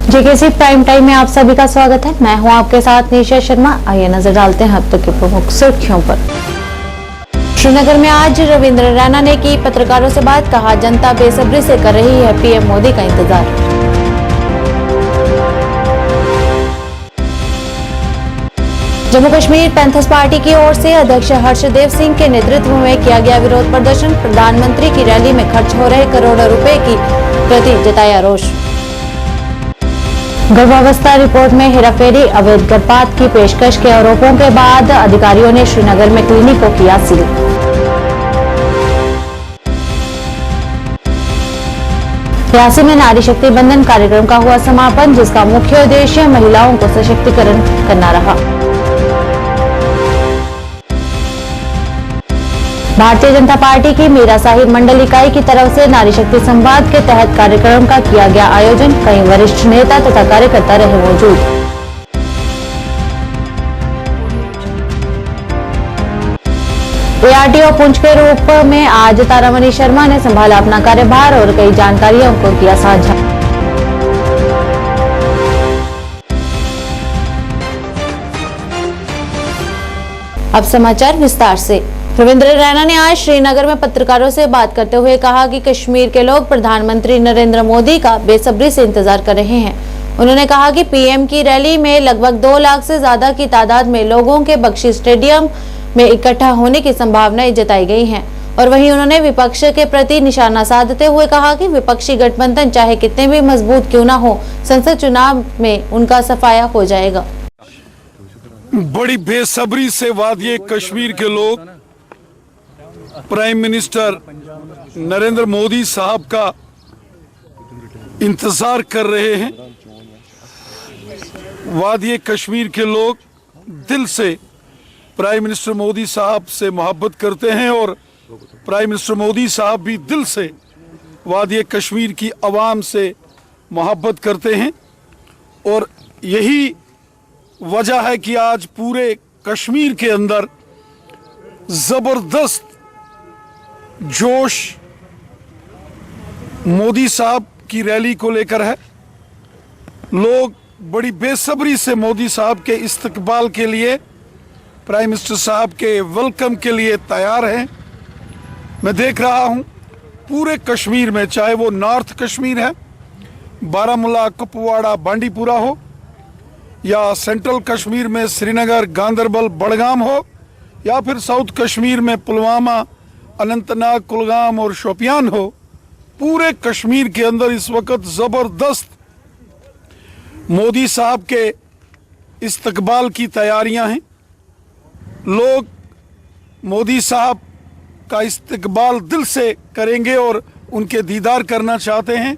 JKC prime time में आप सभी का स्वागत है। मैं हूं आपके साथ निशा शर्मा। आइए नजर डालते हैं अब तक की प्रमुख सुर्खियों पर। श्रीनगर में आज रविंद्र रैना ने की पत्रकारों से बात, कहा जनता बेसब्री से कर रही है पीएम मोदी का इंतजार। जम्मू कश्मीर पैंथर्स पार्टी की ओर से अध्यक्ष हर्षदेव सिंह के नेतृत्व में किया गया विरोध प्रदर्शन। प्रधानमंत्री की रैली में खर्च हो रहे करोड़ों रुपए की प्रति जताया रोष। गर्भावस्था रिपोर्ट में हेराफेरी, अवैध गर्भपात की पेशकश के आरोपों के बाद अधिकारियों ने श्रीनगर में क्लिनिक को किया सील। रियासी में नारी शक्ति बंधन कार्यक्रम का हुआ समापन, जिसका मुख्य उद्देश्य महिलाओं को सशक्तिकरण करना रहा। भारतीय जनता पार्टी की मीरा साहिब मंडल इकाई की तरफ से नारी शक्ति संवाद के तहत कार्यक्रम का किया गया आयोजन। कई वरिष्ठ नेता तथा कार्यकर्ता रहे मौजूद। एआरटीओ पुंछ के रूप में आज तारामणि शर्मा ने संभाला अपना कार्यभार और कई जानकारियों को किया साझा। अब समाचार विस्तार से। रविंद्र रैना ने आज श्रीनगर में पत्रकारों से बात करते हुए कहा कि कश्मीर के लोग प्रधानमंत्री नरेंद्र मोदी का बेसब्री से इंतजार कर रहे हैं। उन्होंने कहा कि पीएम की रैली में लगभग 2 लाख से ज्यादा की तादाद में लोगों के बख्शी स्टेडियम में इकट्ठा होने की संभावनाएं जताई गई हैं। और वहीं उन्होंने विपक्ष के प्रति निशाना साधते हुए कहा कि विपक्षी गठबंधन चाहे कितने भी मजबूत क्यों न हो, संसद चुनाव में उनका सफाया हो जाएगा। बड़ी बेसब्री से वादिये कश्मीर के लोग प्राइम मिनिस्टर नरेंद्र मोदी साहब का इंतजार कर रहे हैं। वादिये कश्मीर के लोग दिल से प्राइम मिनिस्टर मोदी साहब से मोहब्बत करते हैं और प्राइम मिनिस्टर मोदी साहब भी दिल से वादिये कश्मीर की आवाम से मोहब्बत करते हैं। और यही वजह है कि आज पूरे कश्मीर के अंदर जबरदस्त जोश मोदी साहब की रैली को लेकर है। लोग बड़ी बेसब्री से मोदी साहब के इस्तकबाल के लिए, प्राइम मिनिस्टर साहब के वेलकम के लिए तैयार हैं। मैं देख रहा हूं पूरे कश्मीर में, चाहे वो नॉर्थ कश्मीर है, बारामूला, कुपवाड़ा, बांडीपुरा हो, या सेंट्रल कश्मीर में श्रीनगर, गांदरबल, बड़गाम हो, या फिर साउथ कश्मीर में पुलवामा, अनंतनाग, कुलगाम और शोपियान हो, पूरे कश्मीर के अंदर इस वक्त जबरदस्त मोदी साहब के इस्तकबाल की तैयारियां हैं। लोग मोदी साहब का इस्तकबाल दिल से करेंगे और उनके दीदार करना चाहते हैं।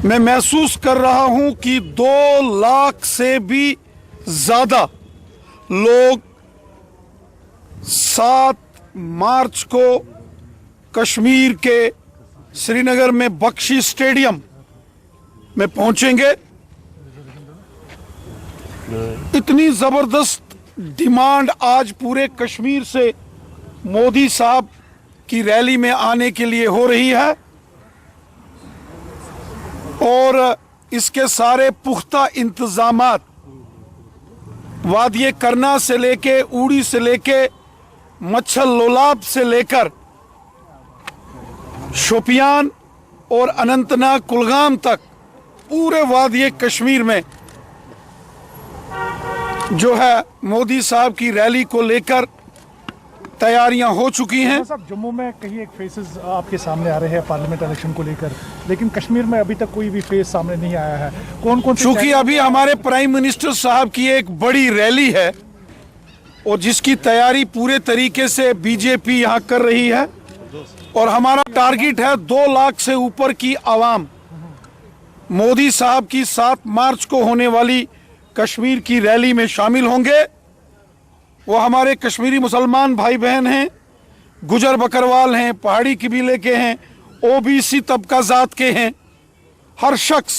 मैं महसूस कर रहा हूं कि 2 लाख से भी ज्यादा लोग 7 मार्च को कश्मीर के श्रीनगर में बख्शी स्टेडियम में पहुंचेंगे। इतनी जबरदस्त डिमांड आज पूरे कश्मीर से मोदी साहब की रैली में आने के लिए हो रही है और इसके सारे पुख्ता इंतजामात वादिये करना से लेके, उड़ी से लेके, मच्छल लोलाब से लेकर शोपियान और अनंतनाग, कुलगाम तक पूरे वादिये कश्मीर में जो है मोदी साहब की रैली को लेकर तैयारियां हो चुकी हैं। जम्मू में कहीं एक फेसेस आपके सामने आ रहे हैं पार्लियामेंट इलेक्शन को लेकर, लेकिन कश्मीर में अभी तक कोई भी फेस सामने नहीं आया है। कौन चूंकि अभी हमारे प्राइम मिनिस्टर साहब की एक बड़ी रैली है और जिसकी तैयारी पूरे तरीके से बीजेपी यहां कर रही है और हमारा टारगेट है 2 लाख से ऊपर की आवाम मोदी साहब की 7 मार्च को होने वाली कश्मीर की रैली में शामिल होंगे। वो हमारे कश्मीरी मुसलमान भाई बहन हैं, गुजर बकरवाल हैं, पहाड़ी कबीले के हैं, ओबीसी तबका जात के हैं। हर शख्स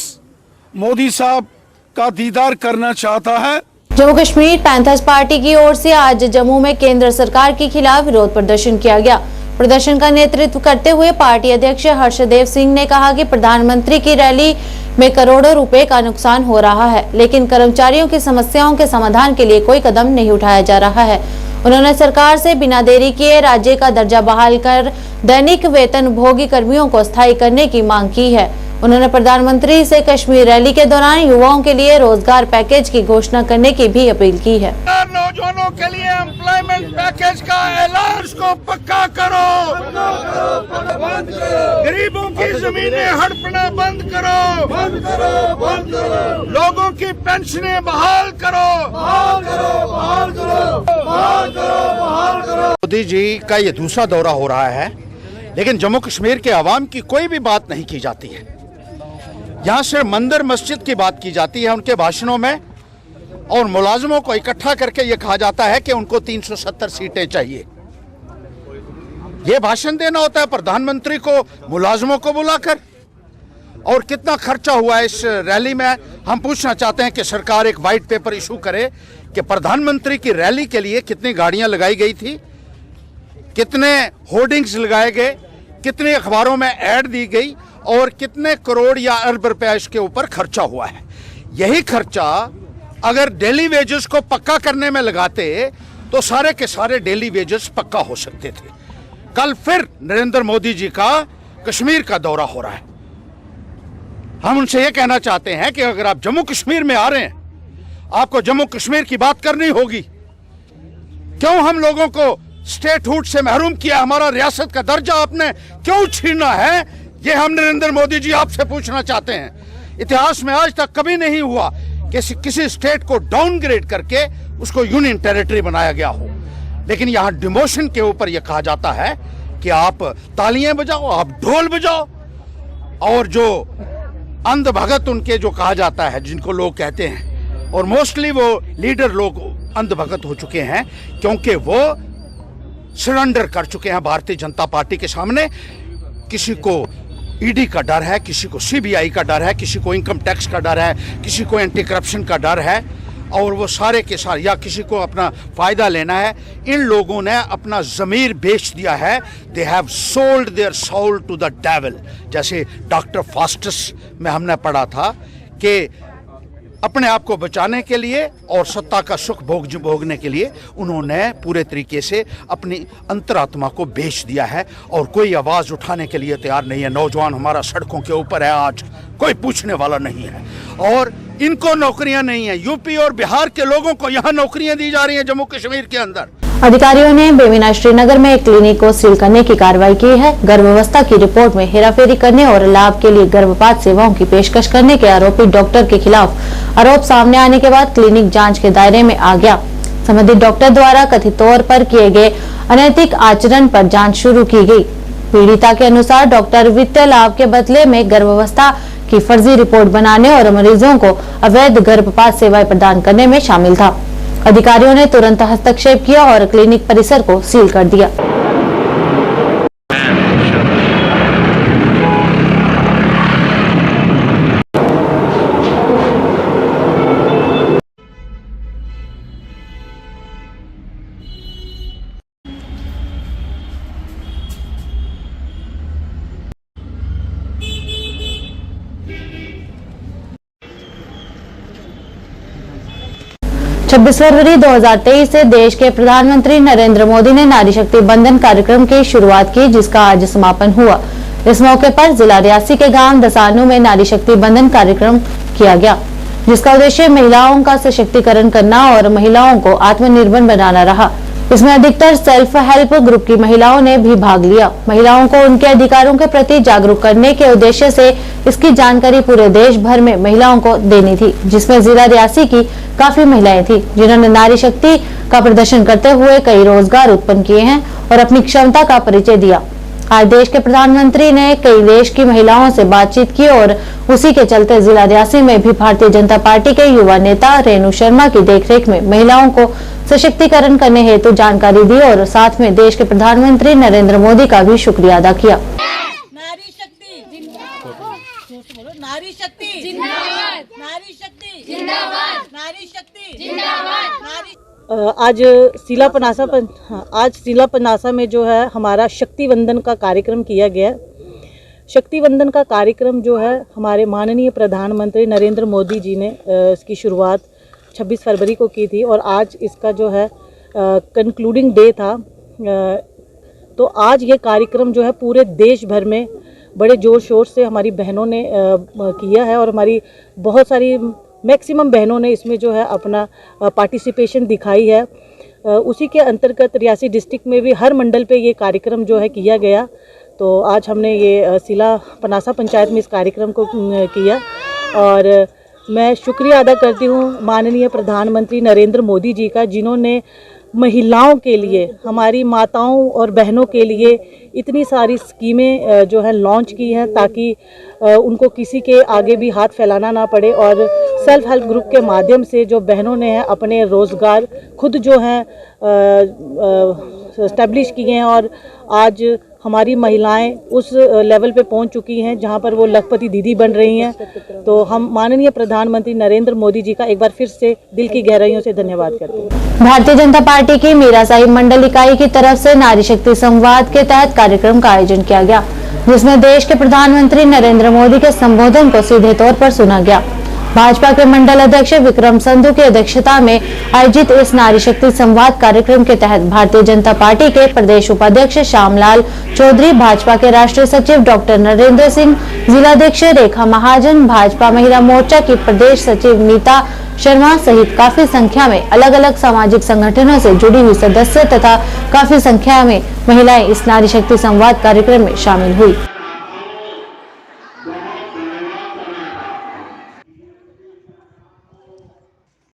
मोदी साहब का दीदार करना चाहता है। जम्मू कश्मीर पैंथर्स पार्टी की ओर से आज जम्मू में केंद्र सरकार के खिलाफ विरोध प्रदर्शन किया गया। प्रदर्शन का नेतृत्व करते हुए पार्टी अध्यक्ष हर्षदेव सिंह ने कहा कि प्रधानमंत्री की रैली में करोड़ों रुपए का नुकसान हो रहा है, लेकिन कर्मचारियों की समस्याओं के समाधान के लिए कोई कदम नहीं उठाया जा रहा है। उन्होंने सरकार से बिना देरी किए राज्य का दर्जा बहाल कर दैनिक वेतन भोगी कर्मियों को स्थायी करने की मांग की है। उन्होंने प्रधानमंत्री से कश्मीर रैली के दौरान युवाओं के लिए रोजगार पैकेज की घोषणा करने की भी अपील की है। नौजवानों के लिए एम्प्लॉयमेंट पैकेज का ऐलान को पक्का करो, गरीबों की जमीनें हड़पना बंद करो, लोगों की पेंशनें बहाल करो। मोदी जी का ये दूसरा दौरा हो रहा है, लेकिन जम्मू कश्मीर के अवाम की कोई भी बात नहीं की जाती है। यहाँ से मंदिर मस्जिद की बात की जाती है उनके भाषणों में, और मुलाजमों को इकट्ठा करके ये कहा जाता है कि उनको 370 सीटें चाहिए। ये भाषण देना होता है प्रधानमंत्री को मुलाजमों को बुलाकर। और कितना खर्चा हुआ है इस रैली में, हम पूछना चाहते हैं कि सरकार एक वाइट पेपर इशू करे कि प्रधानमंत्री की रैली के लिए कितनी गाड़ियां लगाई गई थी, कितने होर्डिंग्स लगाए गए, कितने अखबारों में ऐड दी गई और कितने करोड़ या अरब रुपया इसके ऊपर खर्चा हुआ है। यही खर्चा अगर डेली वेजेस को पक्का करने में लगाते तो सारे के सारे डेली वेजेस पक्का हो सकते थे। कल फिर नरेंद्र मोदी जी का कश्मीर का दौरा हो रहा है। हम उनसे यह कहना चाहते हैं कि अगर आप जम्मू कश्मीर में आ रहे हैं, आपको जम्मू कश्मीर की बात करनी होगी। क्यों हम लोगों को स्टेटहुड से महरूम किया, हमारा रियासत का दर्जा आपने क्यों छीना है, ये हम नरेंद्र मोदी जी आपसे पूछना चाहते हैं। इतिहास में आज तक कभी नहीं हुआ कि किसी स्टेट को डाउनग्रेड करके उसको यूनियन टेरिटरी बनाया गया हो, लेकिन यहाँ डिमोशन के ऊपर यह कहा जाता है कि आप तालियां बजाओ, आप ढोल बजाओ। और जो अंध भगत उनके जो कहा जाता है, जिनको लोग कहते हैं, और मोस्टली वो लीडर लोग अंध भगत हो चुके हैं क्योंकि वो सरेंडर कर चुके हैं भारतीय जनता पार्टी के सामने। किसी को ईडी का डर है, किसी को सीबीआई का डर है, किसी को इनकम टैक्स का डर है, किसी को एंटी करप्शन का डर है, और वो सारे के सारे, या किसी को अपना फायदा लेना है। इन लोगों ने अपना ज़मीर बेच दिया है। They have sold their soul to the devil. जैसे डॉक्टर फास्टस में हमने पढ़ा था कि अपने आप को बचाने के लिए और सत्ता का सुख भोगने के लिए उन्होंने पूरे तरीके से अपनी अंतरात्मा को बेच दिया है, और कोई आवाज़ उठाने के लिए तैयार नहीं है। नौजवान हमारा सड़कों के ऊपर है, आज कोई पूछने वाला नहीं है, और इनको नौकरियां नहीं है। यूपी और बिहार के लोगों को यहाँ नौकरियां दी जा रही हैं जम्मू कश्मीर के अंदर। अधिकारियों ने बेमिना श्रीनगर में एक क्लिनिक को सील करने की कार्रवाई की है। गर्भावस्था की रिपोर्ट में हेराफेरी करने और लाभ के लिए गर्भपात सेवाओं की पेशकश करने के आरोपी डॉक्टर के खिलाफ आरोप सामने आने के बाद क्लिनिक जांच के दायरे में आ गया। संबंधित डॉक्टर द्वारा कथित तौर पर किए गए अनैतिक आचरण पर जांच शुरू की गई। पीड़िता के अनुसार डॉक्टर वित्तीय लाभ के बदले में गर्भावस्था की फर्जी रिपोर्ट बनाने और मरीजों को अवैध गर्भपात सेवाएं प्रदान करने में शामिल था। अधिकारियों ने तुरंत हस्तक्षेप किया और क्लिनिक परिसर को सील कर दिया। 26 फरवरी 2023 से देश के प्रधानमंत्री नरेंद्र मोदी ने नारी शक्ति बंधन कार्यक्रम की शुरुआत की, जिसका आज समापन हुआ। इस मौके पर जिला रियासी के गांव दसानू में नारी शक्ति बंधन कार्यक्रम किया गया, जिसका उद्देश्य महिलाओं का सशक्तिकरण करना और महिलाओं को आत्मनिर्भर बनाना रहा। इसमें अधिकतर सेल्फ हेल्प ग्रुप की महिलाओं ने भी भाग लिया। महिलाओं को उनके अधिकारों के प्रति जागरूक करने के उद्देश्य से इसकी जानकारी पूरे देश भर में महिलाओं को देनी थी, जिसमें जिला रियासी की काफी महिलाएं थी, जिन्होंने नारी शक्ति का प्रदर्शन करते हुए कई रोजगार उत्पन्न किए हैं और अपनी क्षमता का परिचय दिया। आज देश के प्रधानमंत्री ने कई देश की महिलाओं से बातचीत की और उसी के चलते जिला रियासी में भी भारतीय जनता पार्टी के युवा नेता रेणु शर्मा की देखरेख में महिलाओं को सशक्तिकरण करने हेतु जानकारी दी और साथ में देश के प्रधानमंत्री नरेंद्र मोदी का भी शुक्रिया अदा किया। नारी शक्ति जिंदाबाद, नारी शक्ति जिंदाबाद, नारी शक्ति जिंदाबाद, नारी शक्ति जिंदाबाद। आज जिला पनासा में जो है हमारा शक्ति वंदन का कार्यक्रम किया गया। शक्ति वंदन का कार्यक्रम जो है हमारे माननीय प्रधानमंत्री नरेंद्र मोदी जी ने इसकी शुरुआत 26 फरवरी को की थी और आज इसका जो है कंक्लूडिंग डे था। तो आज ये कार्यक्रम जो है पूरे देश भर में बड़े ज़ोर शोर से हमारी बहनों ने किया है और हमारी बहुत सारी मैक्सिमम बहनों ने इसमें जो है अपना पार्टिसिपेशन दिखाई है। उसी के अंतर्गत रियासी डिस्ट्रिक्ट में भी हर मंडल पे ये कार्यक्रम जो है किया गया। तो आज हमने ये सिला पनासा पंचायत में इस कार्यक्रम को किया और मैं शुक्रिया अदा करती हूँ माननीय प्रधानमंत्री नरेंद्र मोदी जी का, जिन्होंने महिलाओं के लिए, हमारी माताओं और बहनों के लिए इतनी सारी स्कीमें जो है लॉन्च की हैं ताकि उनको किसी के आगे भी हाथ फैलाना ना पड़े। और सेल्फ हेल्प ग्रुप के माध्यम से जो बहनों ने हैं अपने रोज़गार खुद जो हैं इस्टेब्लिश किए हैं और आज हमारी महिलाएं उस लेवल पे पहुंच चुकी हैं जहां पर वो लखपति दीदी बन रही हैं। तो हम माननीय प्रधानमंत्री नरेंद्र मोदी जी का एक बार फिर से दिल की गहराइयों से धन्यवाद करते हैं। भारतीय जनता पार्टी की मीरा साहिब मंडल इकाई की तरफ से नारी शक्ति संवाद के तहत कार्यक्रम का आयोजन किया गया, जिसमें देश के प्रधानमंत्री नरेंद्र मोदी के संबोधन को सीधे तौर पर सुना गया। भाजपा के मंडल अध्यक्ष विक्रम संधू की अध्यक्षता में आयोजित इस नारी शक्ति संवाद कार्यक्रम के तहत भारतीय जनता पार्टी के प्रदेश उपाध्यक्ष श्यामलाल चौधरी, भाजपा के राष्ट्रीय सचिव डॉक्टर नरेंद्र सिंह, जिलाध्यक्ष रेखा महाजन, भाजपा महिला मोर्चा की प्रदेश सचिव नीता शर्मा सहित काफी संख्या में अलग अलग सामाजिक संगठनों से जुड़ी हुई सदस्य तथा काफी संख्या में महिलाएं इस नारी शक्ति संवाद कार्यक्रम में शामिल हुई।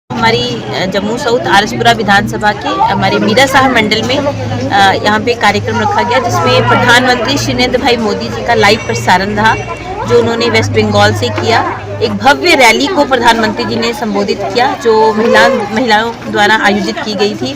हमारी जम्मू साउथ आरएसपुरा विधानसभा के हमारे मीरा साहब मंडल में यहाँ पे कार्यक्रम रखा गया, जिसमें प्रधानमंत्री श्री नरेंद्र भाई मोदी जी का लाइव प्रसारण रहा, जो उन्होंने वेस्ट बंगाल से किया। एक भव्य रैली को प्रधानमंत्री जी ने संबोधित किया, जो महिलाओं द्वारा आयोजित की गई थी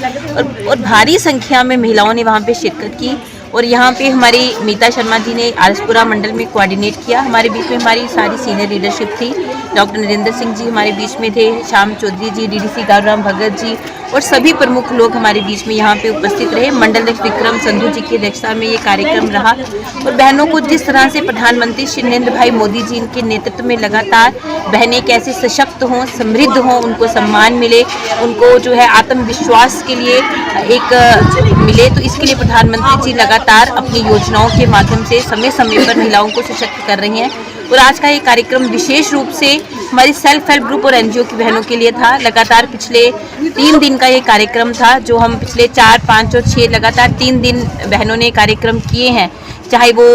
और भारी संख्या में महिलाओं ने वहाँ पे शिरकत की। और यहाँ पे हमारी मीता शर्मा जी ने आरएसपुरा मंडल में कोऑर्डिनेट किया। हमारे बीच में हमारी सारी सीनियर लीडरशिप थी, डॉक्टर नरेंद्र सिंह जी हमारे बीच में थे, श्याम चौधरी जी, डीडीसी गारूराम भगत जी और सभी प्रमुख लोग हमारे बीच में यहाँ पे उपस्थित रहे। मंडल अध्यक्ष विक्रम संधू जी की अध्यक्षता में ये कार्यक्रम रहा और बहनों को जिस तरह से प्रधानमंत्री श्री नरेंद्र भाई मोदी जी के नेतृत्व में लगातार बहनें कैसे सशक्त हों, समृद्ध हों, उनको सम्मान मिले, उनको जो है आत्मविश्वास के लिए एक मिले, तो इसके लिए प्रधानमंत्री जी लगातार अपनी योजनाओं के माध्यम से समय समय पर महिलाओं को सशक्त कर रही हैं। और आज का ये कार्यक्रम विशेष रूप से हमारी सेल्फ हेल्प ग्रुप और एनजीओ की बहनों के लिए था। लगातार पिछले 3 दिन का ये कार्यक्रम था, जो हम पिछले 4, 5 और 6 लगातार 3 दिन बहनों ने कार्यक्रम किए हैं, चाहे वो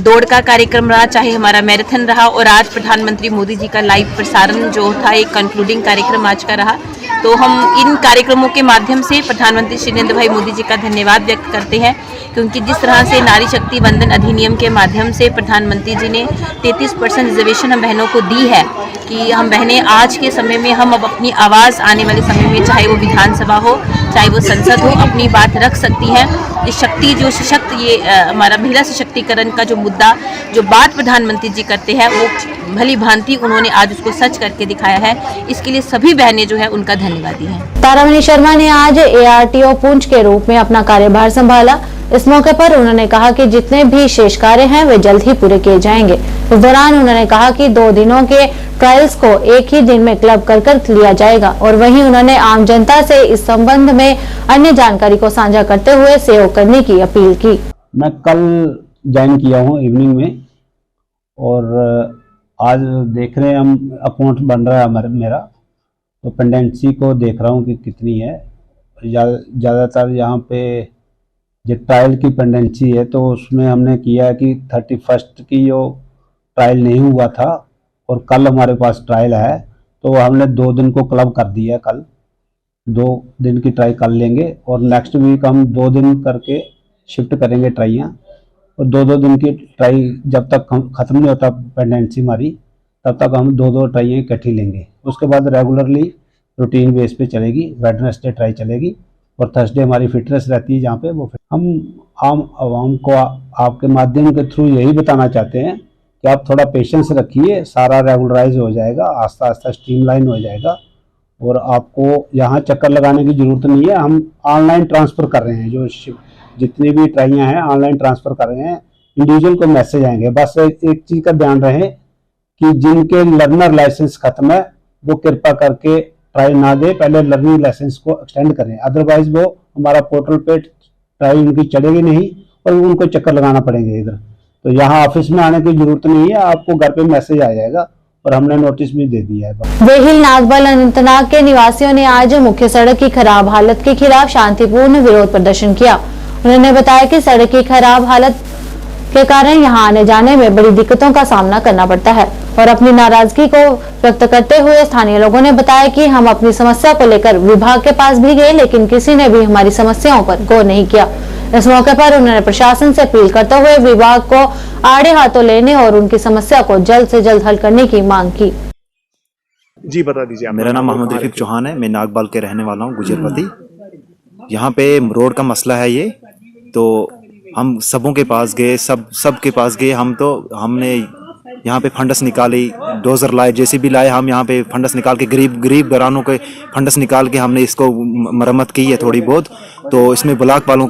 दौड़ का कार्यक्रम रहा, चाहे हमारा मैराथन रहा और आज प्रधानमंत्री मोदी जी का लाइव प्रसारण जो था एक कंक्लूडिंग कार्यक्रम आज का रहा। तो हम इन कार्यक्रमों के माध्यम से प्रधानमंत्री श्री नरेंद्र भाई मोदी जी का धन्यवाद व्यक्त करते हैं, क्योंकि जिस तरह से नारी शक्ति वंदन अधिनियम के माध्यम से प्रधानमंत्री जी ने 33% रिजर्वेशन हम बहनों को दी है कि हम बहनें आज के समय में हम अब अपनी आवाज़ आने वाले समय में, चाहे वो विधानसभा हो चाहे वो संसद हो, अपनी बात रख सकती हैं। ये शक्ति जो सशक्त, ये हमारा महिला सशक्तिकरण का जो मुद्दा, जो बात प्रधानमंत्री जी करते हैं, वो भली भांति उन्होंने आज उसको सच करके दिखाया है। इसके लिए सभी बहनें जो है उनका धन्यवादी हैं। तारामणि शर्मा ने आज ARTO पुंछ के रूप में अपना कार्यभार संभाला। इस मौके पर उन्होंने कहा कि जितने भी शेष कार्य हैं वे जल्द ही पूरे किए जाएंगे। इस दौरान उन्होंने कहा कि 2 दिनों के ट्रायल्स को एक ही दिन में क्लब कर लिया जाएगा और वहीं उन्होंने आम जनता से इस संबंध में अन्य जानकारी को साझा करते हुए सहयोग करने की अपील की। मैं कल ज्वाइन किया हूँ इवनिंग में और आज देख रहे हैं हम अकाउंट बन रहा है मेरा, तो पेंडेंसी को देख रहा हूँ कि कितनी है। ज़्यादातर यहाँ पे जो ट्रायल की पेंडेंसी है तो उसमें हमने किया है कि 31 की जो ट्रायल नहीं हुआ था और कल हमारे पास ट्रायल है, तो हमने 2 दिन को क्लब कर दिया। कल 2 दिन की ट्राई कर लेंगे और नेक्स्ट वीक हम 2 दिन करके शिफ्ट करेंगे ट्राइयाँ और 2-2 दिन की ट्राई जब तक ख़त्म नहीं होता पेंडेंसी हमारी, तब तक हम 2-2 ट्राइयाँ इकट्ठी लेंगे। उसके बाद रेगुलरली रूटीन बेस पे चलेगी, वेडनेसडे ट्राई चलेगी और थर्सडे हमारी फिटनेस रहती है, जहाँ पे वो हम आम आवाम को आपके माध्यम के थ्रू यही बताना चाहते हैं कि आप थोड़ा पेशेंस रखिए, सारा रेगुलराइज हो जाएगा, आस्ता आस्ता स्ट्रीमलाइन हो जाएगा और आपको यहाँ चक्कर लगाने की ज़रूरत नहीं है। हम ऑनलाइन ट्रांसफ़र कर रहे हैं, जो जितनी भी ट्राइयाँ हैं ऑनलाइन ट्रांसफ़र कर रहे हैं। इंडिविजुअल को मैसेज आएंगे। बस एक चीज का ध्यान रहे कि जिनके लर्नर लाइसेंस खत्म है वो कृपा करके ट्राई ना दे, पहले लर्निंग लाइसेंस को एक्सटेंड करें, अदरवाइज वो हमारा पोर्टल पे ट्राई उनकी चलेगी नहीं और उनको चक्कर लगाना पड़ेंगे इधर। तो यहाँ ऑफिस में आने की जरूरत नहीं है, आपको घर पे मैसेज आ जाएगा और हमने नोटिस भी दे दिया है। वेहिल नागबल अनंतनाग के निवासियों ने आज मुख्य सड़क की खराब हालत के खिलाफ शांतिपूर्ण विरोध प्रदर्शन किया। उन्होंने बताया कि सड़क की खराब हालत के कारण यहां आने जाने में बड़ी दिक्कतों का सामना करना पड़ता है और अपनी नाराजगी को व्यक्त करते हुए स्थानीय लोगों ने बताया कि हम अपनी समस्या को लेकर विभाग के पास भी गए, लेकिन किसी ने भी हमारी समस्याओं पर गौर नहीं किया। इस मौके पर उन्होंने प्रशासन से अपील करते हुए विभाग को आड़े हाथों लेने और उनकी समस्या को जल्द से जल्द हल करने की मांग की। जी बता दीजिए। मेरा नाम मोहम्मद रफीक चौहान है, मैं नागबाल के रहने वाला हूँ, गुजरपति। यहाँ पे रोड का मसला है ये, तो हम सबों के पास गए, सब के पास गए। हमने यहाँ पे फंडस निकाली, डोजर लाए, जेसीबी लाए, हम यहाँ पे फंडस निकाल के गरीब घरानों के फंडस निकाल के हमने इसको मरम्मत की है थोड़ी बहुत। तो इसमें ब्लॉक वालों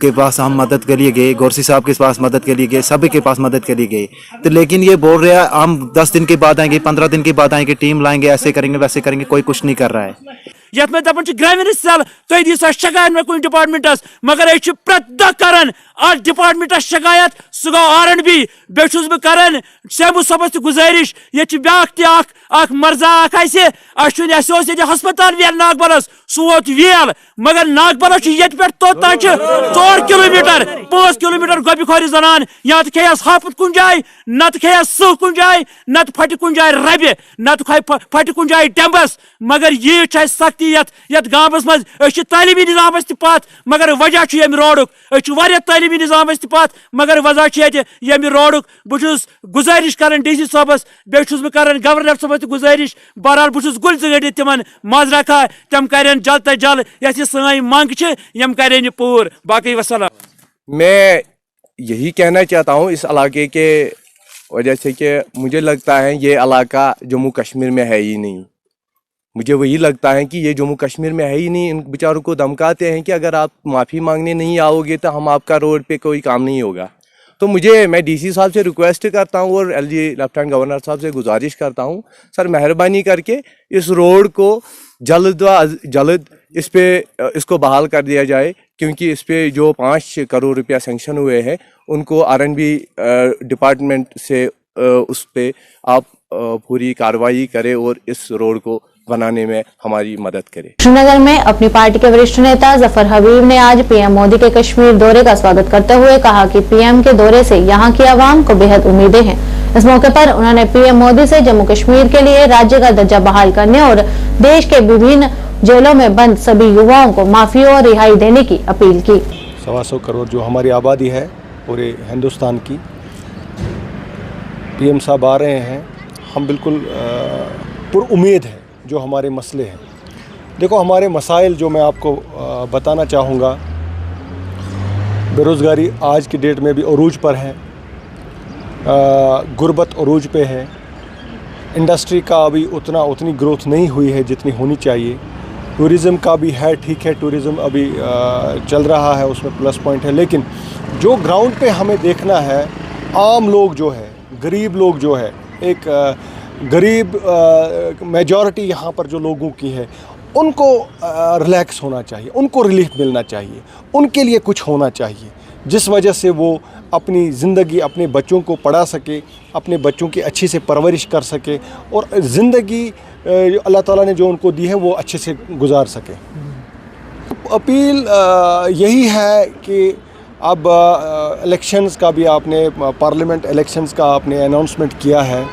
के पास हम मदद के लिए गए, गौरसी साहब के पास मदद के लिए गए, सभी के पास मदद के लिए गए। तो लेकिन ये बोल रहे हैं हम 10 दिन के बाद आएंगे, 15 दिन के बाद आएंगे, टीम लाएंगे, ऐसे करेंगे वैसे करेंगे, कोई कुछ नहीं कर रहा है। यथ में दपान ग्रामीण सेल तुम दी सा शिकायत में कुछ डिपार्टमेंटस, मगर प्रत दह करान अत डिपार्टमेंटस शिकायत, सह गो RNB। बेस बह करान सेमू सबस गुजारिश, ये ब्या मर्जा हस्पताल वेल नागबलस, सह वोत वेल, मगर नागबलस ये तोतान 4 किलोमीटर 5 किलोमीटर गोबिखोरी जनान, या तो खेस हाफत कुन जाए, नत खेस सह कुन जाए, नत फट कुन जाए रबि, नत फट कुन जाए डेम्बस। मगर ये सख्ती यथ गामस मज तालीमी निजाम पत, मगर वजह यम रोडुक, तालीमी निजाम पत, मगर वजह यम रोडुक। बहुत गुजारिश कर DC साहबस, बेस बह गवर्नर साहबस गुजारिश। बहरहाल बहुत गुल गड़ित तिमन मज रखा, तम कर जल्द तो जल्द ये सी मंग यम कर पूर। बाकी वसलाम। मैं यही कहना चाहता हूँ इस इलाके के वजह से कि मुझे लगता है ये इलाका जम्मू कश्मीर में है ही नहीं। मुझे वही लगता है कि ये जम्मू कश्मीर में है ही नहीं। इन बेचारों को धमकाते हैं कि अगर आप माफ़ी मांगने नहीं आओगे तो हम आपका रोड पे कोई काम नहीं होगा। तो मैं DC साहब से रिक्वेस्ट करता हूँ और LG लेफ्टिनेंट गवर्नर साहब से गुजारिश करता हूँ, सर मेहरबानी करके इस रोड को जल्द इसको बहाल कर दिया जाए, क्योंकि इस पे जो 5 करोड़ रुपया सेंक्शन हुए हैं उनको RNB डिपार्टमेंट से उस पे आप पूरी कार्रवाई करें और इस रोड को बनाने में हमारी मदद करे। श्रीनगर में अपनी पार्टी के वरिष्ठ नेता जफर हबीब ने आज PM मोदी के कश्मीर दौरे का स्वागत करते हुए कहा कि PM के दौरे से यहां की आवाम को बेहद उम्मीदें हैं। इस मौके पर उन्होंने PM मोदी से जम्मू कश्मीर के लिए राज्य का दर्जा बहाल करने और देश के विभिन्न जेलों में बंद सभी युवाओं को माफी और रिहाई देने की अपील की। 125 करोड़ जो हमारी आबादी है पूरे हिंदुस्तान की, PM साहब आ रहे हैं, हम बिल्कुल पुरुम्मीद है जो हमारे मसले हैं। देखो हमारे मसाइल जो मैं आपको बताना चाहूँगा, बेरोज़गारी आज की डेट में भी अरूज पर है, गुर्बत अरूज पे है, इंडस्ट्री का अभी उतनी ग्रोथ नहीं हुई है जितनी होनी चाहिए, टूरिज़्म का भी है, ठीक है टूरिज़्म अभी चल रहा है, उसमें प्लस पॉइंट है, लेकिन जो ग्राउंड पे हमें देखना है, आम लोग जो है, गरीब लोग जो है, एक गरीब मेजॉरिटी यहाँ पर जो लोगों की है, उनको रिलैक्स होना चाहिए, उनको रिलीफ मिलना चाहिए, उनके लिए कुछ होना चाहिए, जिस वजह से वो अपनी ज़िंदगी अपने बच्चों को पढ़ा सके, अपने बच्चों की अच्छी से परवरिश कर सके और ज़िंदगी अल्लाह ताला ने जो उनको दी है वो अच्छे से गुजार सके। अपील यही है कि अब इलेक्शंस का भी आपने पार्लियामेंट इलेक्शंस का आपने अनाउंसमेंट किया है,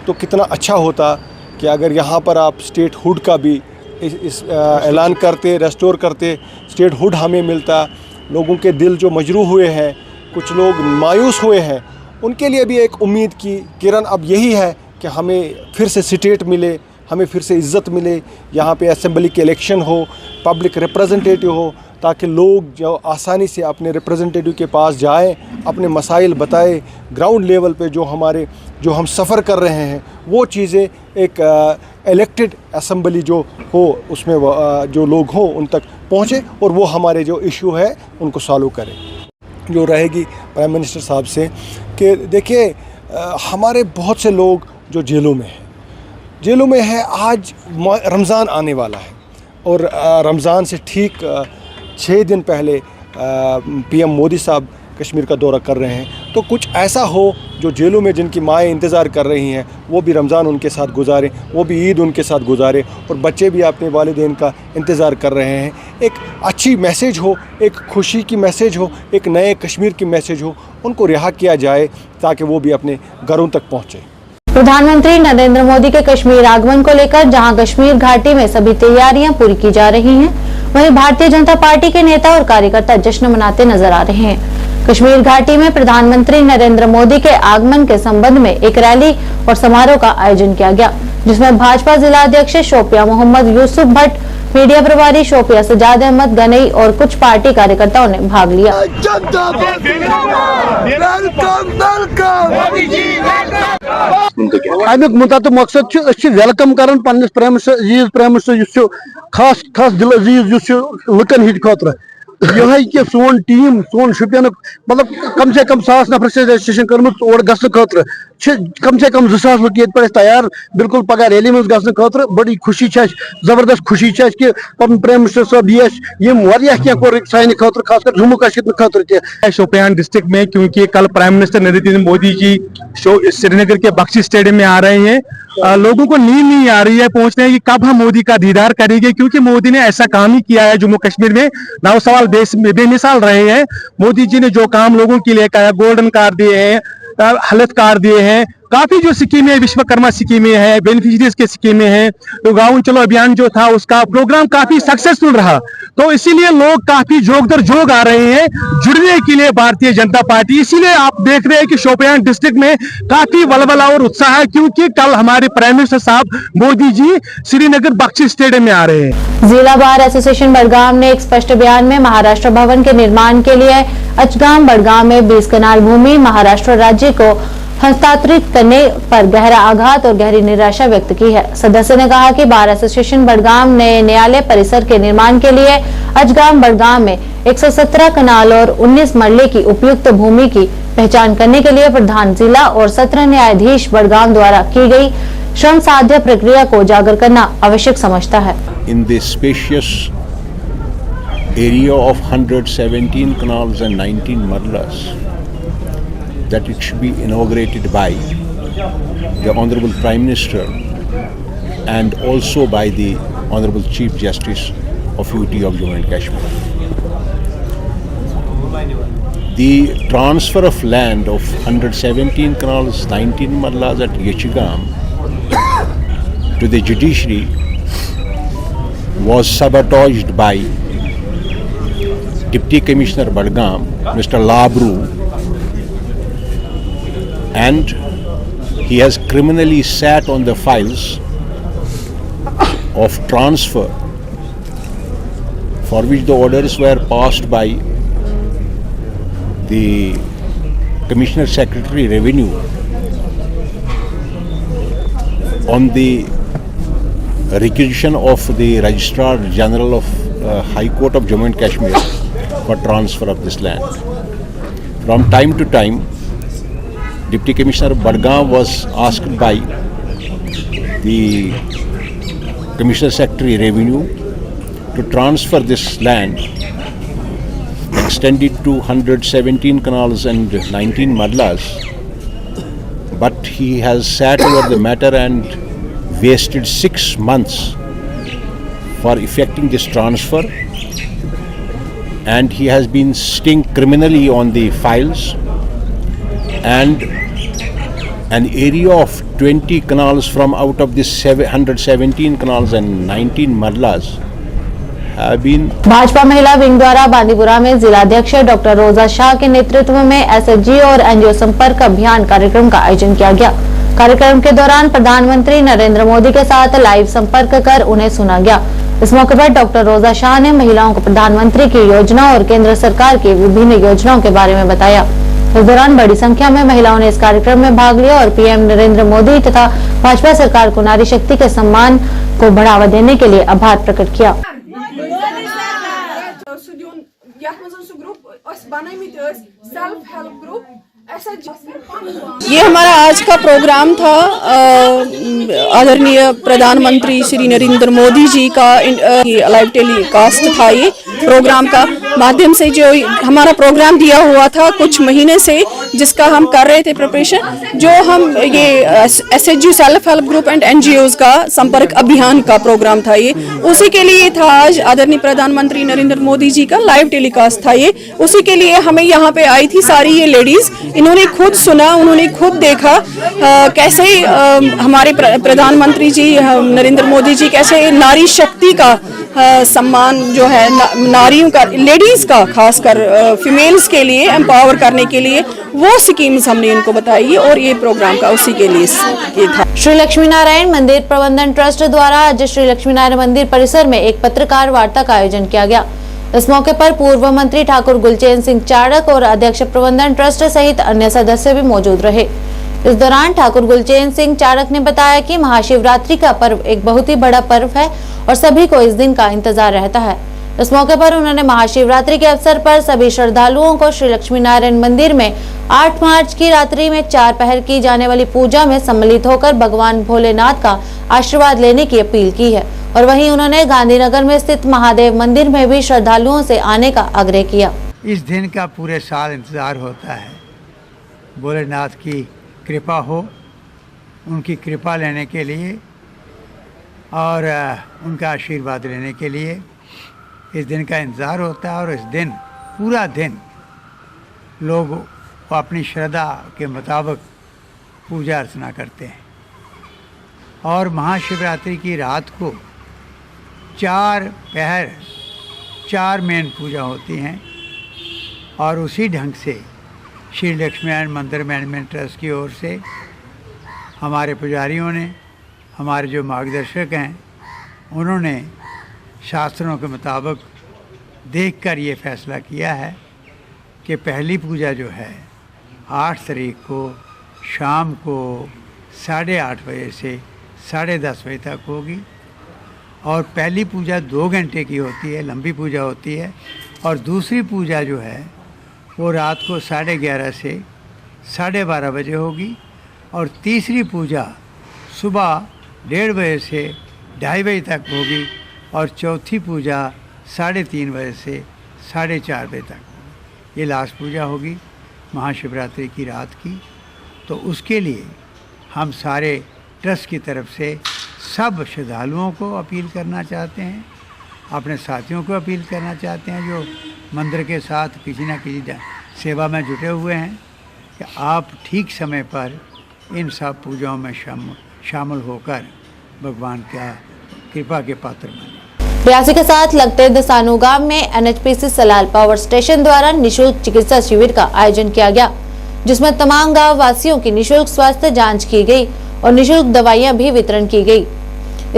तो कितना अच्छा होता कि अगर यहाँ पर आप स्टेट हुड का भी इस ऐलान करते, रेस्टोर करते, स्टेट हुड हमें मिलता। लोगों के दिल जो मजरूह हुए हैं, कुछ लोग मायूस हुए हैं, उनके लिए भी एक उम्मीद की किरण अब यही है कि हमें फिर से स्टेट मिले, हमें फिर से इज़्ज़त मिले, यहाँ पे असेंबली के इलेक्शन हो, पब्लिक रिप्रेजेंटेटिव हो, ताकि लोग जो आसानी से अपने रिप्रेजेंटेटिव के पास जाएं, अपने मसाइल बताएं, ग्राउंड लेवल पे जो हम सफ़र कर रहे हैं वो चीज़ें एक इलेक्टेड असेंबली जो हो उसमें जो लोग हों उन तक पहुँचे और वो हमारे जो इशू है उनको सॉल्व करें। जो रहेगी प्राइम मिनिस्टर साहब से कि देखिए हमारे बहुत से लोग जो जेलों में है आज रमज़ान आने वाला है और रमज़ान से ठीक 6 दिन पहले पीएम मोदी साहब कश्मीर का दौरा कर रहे हैं। तो कुछ ऐसा हो जो जेलों में जिनकी माएँ इंतज़ार कर रही हैं वो भी रमज़ान उनके साथ गुजारें, वो भी ईद उनके साथ गुजारें और बच्चे भी अपने वालिदैन का इंतज़ार कर रहे हैं। एक अच्छी मैसेज हो, एक खुशी की मैसेज हो, एक नए कश्मीर की मैसेज हो, उनको रिहा किया जाए ताकि वो भी अपने घरों तक पहुँचें। प्रधानमंत्री नरेंद्र मोदी के कश्मीर आगमन को लेकर जहां कश्मीर घाटी में सभी तैयारियां पूरी की जा रही हैं, वहीं भारतीय जनता पार्टी के नेता और कार्यकर्ता जश्न मनाते नजर आ रहे हैं। कश्मीर घाटी में प्रधानमंत्री नरेंद्र मोदी के आगमन के संबंध में एक रैली और समारोह का आयोजन किया गया, जिसमें भाजपा जिला अध्यक्ष शोपिया मोहम्मद यूसुफ भट्ट, मीडिया प्रभारी शोपिया सजाद अहमद गनई और कुछ पार्टी कार्यकर्ताओं ने भाग लिया। अमुक मुताबिक मकसद वेलकम कर प्राइम मिनिस्टर खास खास दिल अजीज लुकन हिंद खतर यह कि सोन टीम सोन शुपियन मतलब कम से कम 1,000 नफर से रजिस्ट्रेशन कर्मुत और गसन खतर कम से कम 2,000 लोग ये पे तैयार बिल्कुल पगह रैली में गसन खतर बड़ी खुशी जबरदस्त खुशी कि प्राइम मिनिस्टर साहब ये कोर साइन खतर खासकर जम्मू कश्मीर खतर शोपियान डिस्ट्रिक्ट में, क्योंकि कल प्राइम मिनिस्टर नरेंद्र मोदी जी श्रीनगर के बख्शी स्टेडियम में आ रहे हैं। लोगों को नींद नहीं आ रही है पहुंचने की कब हम मोदी का दीदार करेंगे, क्योंकि मोदी ने ऐसा काम ही किया है जम्मू कश्मीर में ना सवाल बेमिसाल रहे हैं। मोदी जी ने जो काम लोगों के लिए किया, गोल्डन कार्ड दिए हैं, हेल्थ कार्ड दिए हैं, काफी जो स्कीमें विश्वकर्मा स्कीमें हैं, बेनिफिशरीज के स्कीमें हैं, तो गाँव चलो अभियान जो था उसका प्रोग्राम काफी सक्सेसफुल रहा। तो इसीलिए लोग काफी जोग दर जोग आ रहे हैं जुड़ने के लिए भारतीय जनता पार्टी। इसीलिए आप देख रहे हैं कि शोपियान डिस्ट्रिक्ट में काफी वलवला और उत्साह है, क्योंकि कल हमारे प्राइम मिनिस्टर साहब मोदी जी श्रीनगर बख्शी स्टेडियम में आ रहे हैं। जिला बार एसोसिएशन बड़गाम ने एक स्पष्ट बयान में महाराष्ट्र भवन के निर्माण के लिए अचगाम बड़गाम में 20 कनाल भूमि महाराष्ट्र राज्य को हस्तांतरित करने पर गहरा आघात और गहरी निराशा व्यक्त की है। सदस्य ने कहा कि बार एसोसिएशन बड़गाम नए न्यायालय परिसर के निर्माण के लिए अजगाम बड़गाम में 117 कनाल और 19 मरले की उपयुक्त भूमि की पहचान करने के लिए प्रधान जिला और सत्र न्यायाधीश बड़गाम द्वारा की गई श्रम साध्य प्रक्रिया को उजागर करना आवश्यक समझता है। In this spacious area of 117 canals and 19 marlas, that it should be inaugurated by the Honorable Prime Minister and also by the Honorable Chief Justice of UT of Jammu and Kashmir. The transfer of land of 117 canals, 19 marlas at Yechigam to the judiciary was sabotaged by Deputy Commissioner Badgam, Mr. Labru, and he has criminally sat on the files of transfer for which the orders were passed by the Commissioner Secretary Revenue on the requisition of the Registrar General of High Court of Jammu and Kashmir for transfer of this land. From time to time, Deputy Commissioner Badgam was asked by the Commissioner Secretary Revenue to transfer this land, extend it to 117 canals and 19 marlas, but he has sat over the matter and wasted 6 months for effecting this transfer, and he has been sitting criminally on the files, and an area of 20 canals from out of this 117 canals and 19 marlas have been. Bhajpa महिला wing द्वारा बांदीपुरा में जिलाध्यक्ष doctor रोजा शाह के नेतृत्व में SHG और NGO संपर्क अभियान कार्यक्रम का आयोजन किया गया। कार्यक्रम के दौरान प्रधानमंत्री नरेंद्र मोदी के साथ लाइव संपर्क कर उन्हें सुना गया। इस मौके पर डॉक्टर रोजा शाह ने महिलाओं को प्रधानमंत्री की योजना और केंद्र सरकार की विभिन्न योजनाओं के बारे में बताया। इस दौरान बड़ी संख्या में महिलाओं ने इस कार्यक्रम में भाग लिया और पीएम नरेंद्र मोदी तथा भाजपा सरकार को नारी शक्ति के सम्मान को बढ़ावा देने के लिए आभार प्रकट किया। ये हमारा आज का प्रोग्राम था आदरणीय प्रधानमंत्री श्री नरेंद्र मोदी जी का लाइव टेलीकास्ट था। ये प्रोग्राम का माध्यम से जो हमारा प्रोग्राम दिया हुआ था कुछ महीने से, जिसका हम कर रहे थे प्रिपरेशन, जो हम ये SHG self help group and NGOs का संपर्क अभियान का प्रोग्राम था। ये उसी के लिए था आज आदरणीय प्रधानमंत्री नरेंद्र मोदी जी का लाइव टेलीकास्ट था। ये उसी के लिए हमें यहाँ पे आई थी सारी ये लेडीज, इन्होंने खुद सुना, उन्होंने खुद देखा कैसे हमारे प्रधानमंत्री जी नरेंद्र मोदी जी कैसे नारी शक्ति का सम्मान जो है नारियों का, लेडीज का, खासकर फीमेल्स के लिए एम्पावर करने के लिए वो स्कीम्स हमने इनको बताई और ये प्रोग्राम का उसी के लिए ये था। श्री लक्ष्मी नारायण मंदिर प्रबंधन ट्रस्ट द्वारा आज श्री लक्ष्मी नारायण मंदिर परिसर में एक पत्रकार वार्ता का आयोजन किया गया। इस मौके पर पूर्व मंत्री ठाकुर गुलचेन सिंह चाड़क और अध्यक्ष प्रबंधन ट्रस्ट सहित अन्य सदस्य भी मौजूद रहे। इस दौरान ठाकुर गुलचेन सिंह चाड़क ने बताया कि महाशिवरात्रि का पर्व एक बहुत ही बड़ा पर्व है और सभी को इस दिन का इंतजार रहता है। इस मौके पर उन्होंने महाशिवरात्रि के अवसर पर सभी श्रद्धालुओं को श्री लक्ष्मी नारायण मंदिर में 8 मार्च की रात्रि में 4 पहर की जाने वाली पूजा में सम्मिलित होकर भगवान भोलेनाथ का आशीर्वाद लेने की अपील की है। और वहीं उन्होंने गांधीनगर में स्थित महादेव मंदिर में भी श्रद्धालुओं से आने का आग्रह किया। इस दिन का पूरे साल इंतजार होता है, भोलेनाथ की कृपा हो, उनकी कृपा लेने के लिए और उनका आशीर्वाद लेने के लिए इस दिन का इंतज़ार होता है। और इस दिन पूरा दिन लोग अपनी श्रद्धा के मुताबिक पूजा अर्चना करते हैं और महाशिवरात्रि की रात को 4 पहर 4 मेन पूजा होती हैं। और उसी ढंग से श्री लक्ष्मी नारायण मंदिर मैनेजमेंट ट्रस्ट की ओर से हमारे पुजारियों ने, हमारे जो मार्गदर्शक हैं, उन्होंने शास्त्रों के मुताबिक देखकर ये फैसला किया है कि पहली पूजा जो है 8 तारीख को शाम को 8:30 बजे से 10:30 बजे तक होगी। और पहली पूजा 2 घंटे की होती है, लंबी पूजा होती है। और दूसरी पूजा जो है वो रात को 11:30 से 12:30 बजे होगी। और तीसरी पूजा सुबह 1:30 बजे से 2:30 बजे तक होगी। और चौथी पूजा 3:30 बजे से 4:30 बजे तक। ये लास्ट पूजा होगी महाशिवरात्रि की रात की। तो उसके लिए हम सारे ट्रस्ट की तरफ से सब श्रद्धालुओं को अपील करना चाहते हैं, अपने साथियों को अपील करना चाहते हैं जो मंदिर के साथ किसी न किसी सेवा में जुटे हुए हैं, कि आप ठीक समय पर इन सब पूजाओं में शामिल होकर भगवान का कृपा के पात्र बने। रियासी के साथ लगते दसानू गांव में NHPC सलाल पावर स्टेशन द्वारा निशुल्क चिकित्सा शिविर का आयोजन किया गया, जिसमें तमाम गांव वासियों की निशुल्क स्वास्थ्य जांच की गई और निशुल्क दवाइयां भी वितरण की गई।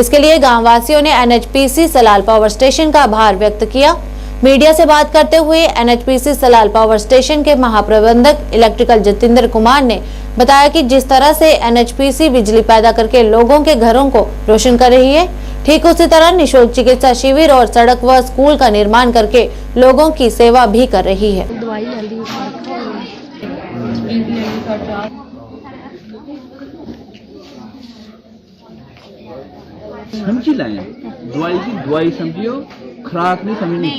इसके लिए गांव वासियों ने NHPC सलाल पावर स्टेशन का आभार व्यक्त किया। मीडिया से बात करते हुए NHPC सलाल पावर स्टेशन के महाप्रबंधक इलेक्ट्रिकल जतिंदर कुमार ने बताया कि जिस तरह से NHPC बिजली पैदा करके लोगों के घरों को रोशन कर रही है, ठीक उसी तरह निशुल्क चिकित्सा शिविर और सड़क व स्कूल का निर्माण करके लोगों की सेवा भी कर रही है। समझी लाया दवाई की दवाई समझियो, खुराक नहीं समझनी,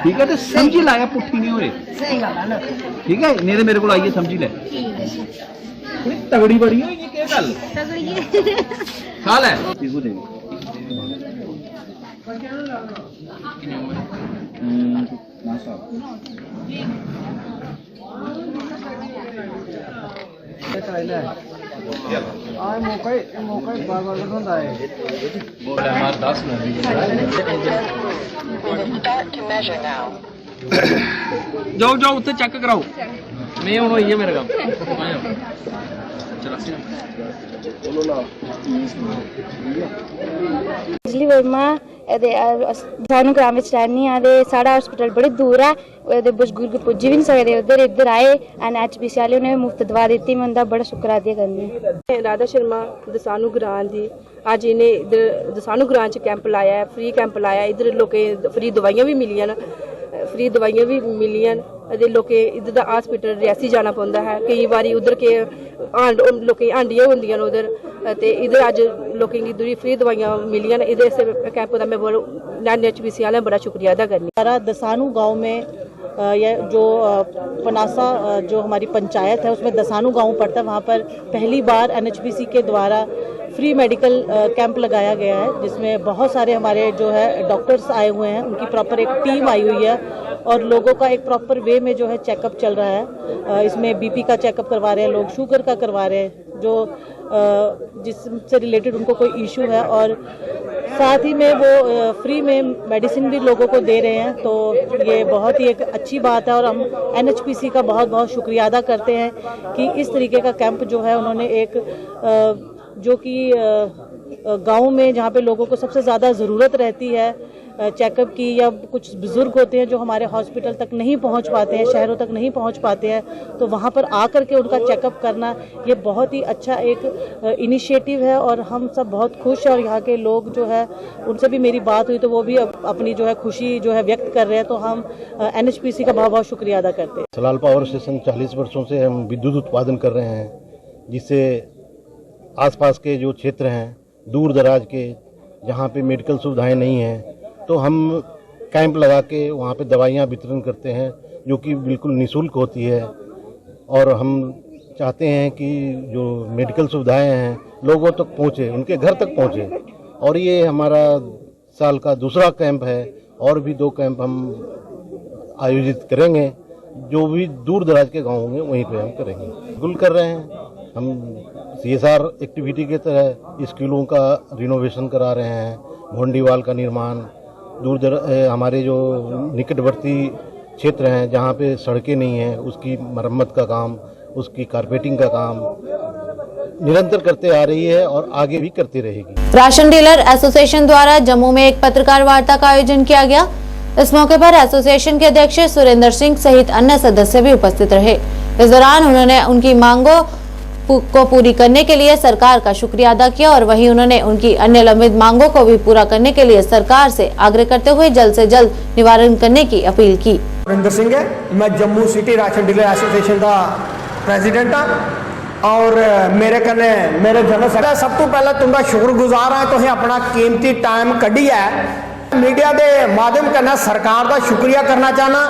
ठीक है? तो समझी लाया, पुट्ठी नहीं हो रही, ठीक है? नहीं तो मेरे को आइए समझी ले। तगड़ी बड़ी हो ये क्या गल खा ले जाओ जाओ उत्थे चेक कराओ, नहीं हूँ होई है मेरे काम। बिजली वर्मा सानू ग्राम में रहनी हाँ, साढ़ा हॉस्पिटल बड़ी दूर है, बजुर्ग पुज्जी भी नहीं सकते उधर, इधर आए NHPC वाले उन्हें मुफ्त दवा दी, मैं उनका बड़ा शुक्र अदा करनी। राधा शर्मा दसानू ग्रां दी, अज इन्हें इधर दसानू ग्रां च कैंप लाया है, फ्री कैंप लाया, इधर लोकें फ्री दवाइयां भी मिलियां, फ्री दवाइयां भी मिलियां। लोकें इधर दा हॉस्पिटल रियासी जाना पौंदा है, कई बारी उधर के लोकें हांडियां होंदियां न उधर, ते इधर अज लोकें गी दूरी फ्री दवाइयां मिलियां न। इधर कैंप दा मैं NHPC वाले बड़ा शुक्रिया अदा करनी। हमारा दसानू गांव में या जो पनासा जो हमारी पंचायत है उसमें दसानू गांव पड़ता है, वहाँ पर पहली बार NHPC के द्वारा फ्री मेडिकल कैंप लगाया गया है, जिसमें बहुत सारे हमारे जो है डॉक्टर्स आए हुए हैं, उनकी प्रॉपर एक टीम आई हुई है और लोगों का एक प्रॉपर वे में जो है चेकअप चल रहा है। इसमें बीपी का चेकअप करवा रहे हैं लोग, शुगर का करवा रहे हैं, जो जिससे रिलेटेड उनको कोई इशू है, और साथ ही में वो फ्री में मेडिसिन भी लोगों को दे रहे हैं। तो ये बहुत ही एक अच्छी बात है और हम NHPC का बहुत बहुत शुक्रिया अदा करते हैं कि इस तरीके का कैंप जो है उन्होंने एक जो कि गाँव में जहाँ पे लोगों को सबसे ज़्यादा ज़रूरत रहती है चेकअप की, या कुछ बुज़ुर्ग होते हैं जो हमारे हॉस्पिटल तक नहीं पहुंच पाते हैं, शहरों तक नहीं पहुंच पाते हैं, तो वहां पर आकर के उनका चेकअप करना ये बहुत ही अच्छा एक इनिशिएटिव है और हम सब बहुत खुश हैं। और यहाँ के लोग जो है उनसे भी मेरी बात हुई तो वो भी अपनी जो है खुशी जो है व्यक्त कर रहे हैं, तो हम NHPC का बहुत बहुत शुक्रिया अदा करते हैं। सलाल पावर स्टेशन 40 वर्षों से हम विद्युत उत्पादन कर रहे हैं, जिससे आसपास के जो क्षेत्र हैं दूर दराज के जहाँ पे मेडिकल सुविधाएं नहीं हैं, तो हम कैंप लगा के वहाँ पे दवाइयाँ वितरण करते हैं जो कि बिल्कुल निःशुल्क होती है। और हम चाहते हैं कि जो मेडिकल सुविधाएं हैं लोगों तक पहुँचे, उनके घर तक पहुँचे। और ये हमारा साल का दूसरा कैंप है और भी 2 कैंप हम आयोजित करेंगे, जो भी दूर दराज के गाँव होंगे वहीं पे हम करेंगे। बिल्कुल कर रहे हैं हम CSR एक्टिविटी के तरह स्कूलों का रिनोवेशन करा रहे हैं, भोंडीवाल का निर्माण, हमारे जो निकटवर्ती क्षेत्र हैं जहाँ पे सड़कें नहीं हैं उसकी मरम्मत का काम, उसकी कारपेटिंग का काम निरंतर करते आ रही है और आगे भी करती रहेगी। राशन डीलर एसोसिएशन द्वारा जम्मू में एक पत्रकार वार्ता का आयोजन किया गया। इस मौके पर एसोसिएशन के अध्यक्ष सुरेंद्र सिंह सहित अन्य सदस्य भी उपस्थित रहे। इस दौरान उन्होंने उनकी मांगों को पूरी करने के लिए सरकार का शुक्रिया अदा किया और वहीं उन्होंने उनकी अन्य लंबित मांगों को भी पूरा करने के लिए सरकार से आग्रह करते हुए जल्द से जल्द निवारण करने की अपील की। सुरेंद्र सिंह है, मैं Jammu city ration dealer association का प्रेसिडेंट हाँ और मेरे कन्ने मेरे जनरल सेक्रेटरी। सब तो पहले तुंदा शुक्रगुजार हाँ, तुसीं अपना कीमती टाइम कड्ढी है। मीडिया के माध्यम कन्नै सरकार का शुक्रिया करना चाहना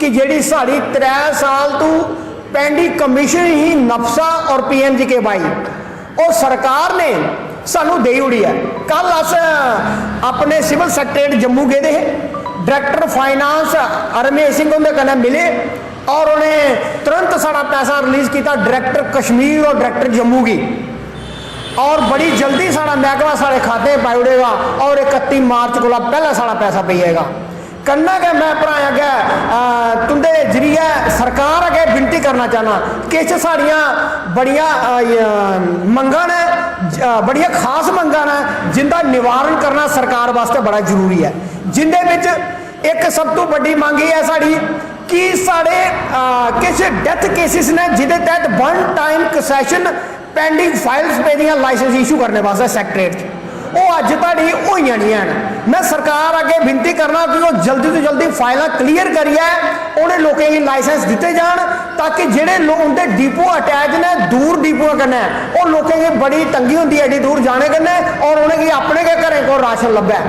कि जिहड़ी साड़ी 3 साल तो पेंडिंग कमीशन ही नफसा और PMGKY और सरकार ने सानू दे उड़ी है। कल अस अपने सिविल सेक्रेटरी जम्मू गए थे, डायरेक्टर फाइनांस रमेश सिंह उनके कन्नै मिले और उन्हें तुरंत साड़ा पैसा रिलीज किया डायरेक्टर कश्मीर और डायरेक्टर जम्मू की, और बड़ी जल्दी साड़ा महकमा साढ़े खाते पाई उड़ेगा और 31 मार्च को पहला साड़ा पैसा पेगा। करना के मैं भरा अगे तुंदे जरिए सरकार अगे विनती करना चाहना, किश साड़ियाँ बड़िया मंगां ने, बड़िया खास मंगां ने जिनका निवारण करना सरकार वास्ते बड़ा जरूरी है। जिंदे विच एक सब तो बड़ी मंग है साड़ी कि साढ़े किश डेथ केसिस ने जिदे तहत 1 टाइम कंसैशन पेंडिंग फाइल्स पे दियां लाइसेंस इशू करने वास्ते सैकटरेट वो अज तड़ी हुई नहीं हैं। मैं सरकार अगे विनती करना कि वो जल्दी तो जल्दी फाइलां क्लीयर करिए, उन्हें लोगों की लाइसेंस दिते जान ताकि जेडे लोग उनके डिपो अटैच ने दूर डिपो कन्नै और लोगों की बड़ी तंगी होंगी एडी दूर जाने कन्नै और उन्हें अपने के घरें को राशन लभे।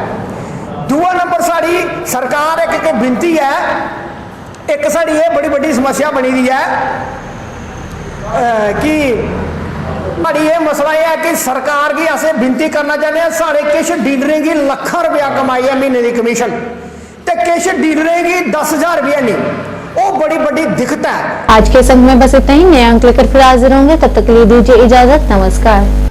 दूआ नंबर साड़ी सरकार एक विनती है, एक साड़ी ये बड़ी बड़ी समस्या बनी हुई है कि बड़ी ये मसला यह है कि सरकार की अस विनती करना चाहते हैं, साढ़े किश डीलरें की लाखों रुपया कमाई है महीने की कमीशन, तो किश डीलरें की 10,000 रुपया नहीं, वो बड़ी बड़ी दिक्कत है। आज के संग में बस इतना ही। नए अंक लेकर फिर हाजिर होंगे, तब तक के लिए दीजिए इजाजत। नमस्कार।